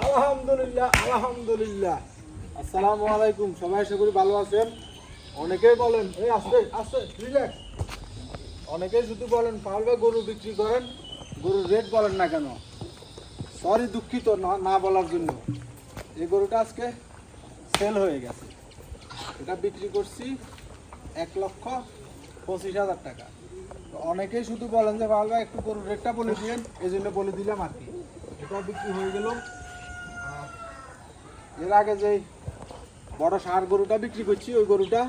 আলহামদুলিল্লাহ আলহামদুলিল্লাহ। আসসালামু আলাইকুম। সবাই আশা করি ভালো আছেন। অনেকেই বলেন এই আস্তে আস্তে রিল্যাক্স। অনেকেই শুধু বলেন পাউল ভাই গরু বিক্রি করেন, গরুর রেট বলেন না কেন। সরি, দুঃখিত না বলার জন্য। এই গরুটা আজকে সেল হয়ে গেছে। এটা বিক্রি করছি 1,25,000 টাকা। তো অনেকেই শুধু বলেন যে পাউল ভাই একটু গরুর রেটটা বলে দিয়েন, এই জন্য বলে দিলাম আর কি। এটা বিক্রি হয়ে গেল। এর আগে যে বড় ষাঁড় গরুটা বিক্রি করছি, ওই গরুটা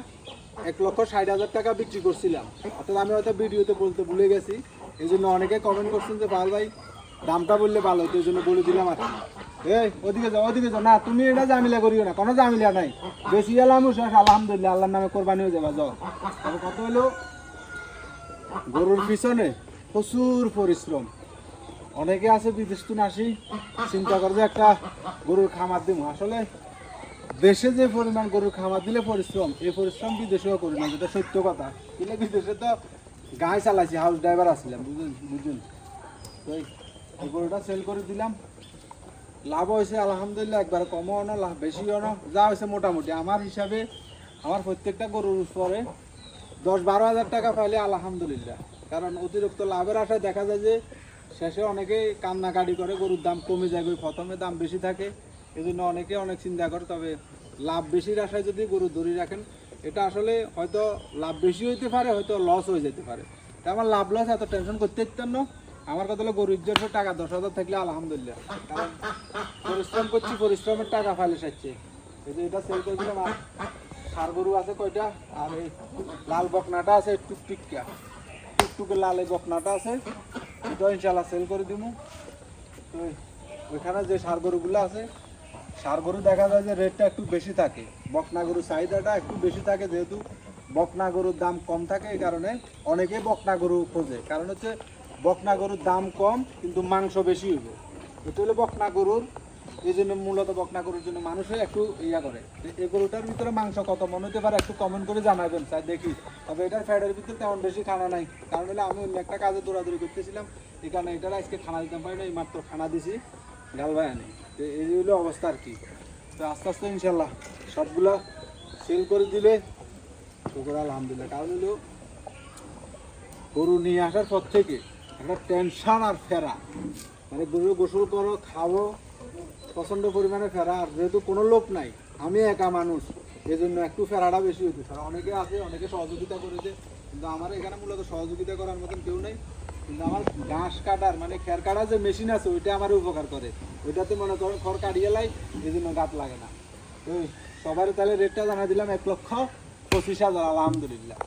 1,60,000 টাকা বিক্রি করছিলাম। অর্থাৎ আমি হয়তো ভিডিওতে বলতে ভুলে গেছি, এই জন্য অনেকে কমেন্ট করছেন যে পাল ভাই দামটা বললে ভালো হতো, এই জন্য বলে দিলাম আর কি। এই ওদিকে যাও না, তুমি এটা জামিলা করিও না, কোনো জামিলা নাই। বেশি এলাম শেষ, আলহামদুলিল্লাহ, আল্লাহর নামে কোরবানি হয়ে যাবা। যাও। তবে কত হলো, গরুর পিছনে প্রচুর পরিশ্রম। অনেকে আছে বিদেশ তুন আসি চিন্তা করে যে একটা গরুর খামার দিব। আসলে দেশে যে পরিমাণ গরুর খামার দিলে পরিশ্রম, এই পরিশ্রম বিদেশেও করি না, যেটা সত্য কথা। কিন্তু বিদেশে তো গাড়ি চালাইছি, হাউস ড্রাইভার আসছিলাম, বুঝুন। তো এই গরুটা সেল করে দিলাম। লাভ হয়েছে আলহামদুলিল্লাহ, একবার কমও না লাভ বেশিও না, যা হয়েছে মোটামুটি আমার হিসাবে। আমার প্রত্যেকটা গরুর উপরে 10-12 হাজার টাকা পাইলে আলহামদুলিল্লাহ। কারণ অতিরিক্ত লাভের আশায় দেখা যায় যে শেষে অনেকেই কান্নাকাটি করে, গরুর দাম কমে যাবে, প্রথমে দাম বেশি থাকে, এই জন্য অনেকে অনেক চিন্তা করে। তবে লাভ বেশির আশায় যদি গরু ধরে রাখেন, এটা আসলে হয়তো লাভ বেশি হইতে পারে, হয়তো লস হয়ে যেতে পারে। তা আমার লাভ লস এত টেনশন করতে ইচ্ছেন না। আমার কথা হলো গরুর জন্য টাকা 10,000 থাকলে আলহামদুলিল্লাহ। কারণ পরিশ্রম করছি, পরিশ্রমের টাকা ফাইলে সাচ্ছে। এই যে এটা সেল করে দিলাম। আর ষাঁড় গরু আছে কয়টা, আর এই লাল বকনাটা আছে টুকটুকে লাল এই বকনাটা আছে, এটা ইনশাল্লাহ সেল করে দিব। তো ওইখানে যে ষাঁড় গরুগুলো আছে, ষাঁড় গরু দেখা যায় যে রেটটা একটু বেশি থাকে, বকনা গরুর চাহিদাটা একটু বেশি থাকে। যেহেতু বকনা গরুর দাম কম থাকে, এই কারণে অনেকেই বকনা গরু খোঁজে। কারণ হচ্ছে বকনা গরুর দাম কম কিন্তু মাংস বেশি হইব। এটা হলো বকনা গরুর, এই জন্য মূলত বকনা গরুর জন্য মানুষে একটু ইয়া করে। এই গরুটার ভিতরে মাংস কত মনে হতে পারে একটু কমেন্ট করে জানাবেন, স্যার দেখি। তবে এটার ফ্যাটের ভিতরে তেমন বেশি খানা নাই, কারণ হলে আমি অন্য একটা কাজে দৌড়াদৌড়ি করতেছিলাম, এই কারণে এটার আজকে খানা দিতাম পারি না, এই মাত্র খানা দিছি গাল ভাই আনি। তো এই হলো অবস্থা আর কি। তো আস্তে আস্তে ইনশাল্লাহ সবগুলা সেল করে দিলে শুকর আলহামদুলিল্লাহ। কারণ হলো গরু নিয়ে আসার পর থেকে একটা টেনশন আর ফেরা, মানে গরু গোসল করো, খাবো, প্রচণ্ড পরিমাণে ফেরা। আর যেহেতু কোনো লোক নাই, আমি একা মানুষ, এই জন্য একটু ফেরাটা বেশি হইতে পারে। অনেকে আছে, অনেকে সহযোগিতা করেছে, কিন্তু আমার এখানে মূলত সহযোগিতা করার মতন কেউ নেই। কিন্তু আমার ঘাস কাটার মানে খের কাটার যে মেশিন আছে, ওইটা আমার উপকার করে। ওইটাতে মনে করো খড় কাটিয়ে লাই, এই জন্য গাত লাগে না। তো সবার তাহলে রেটটা জানা দিলাম 1,25,000 আলহামদুলিল্লাহ।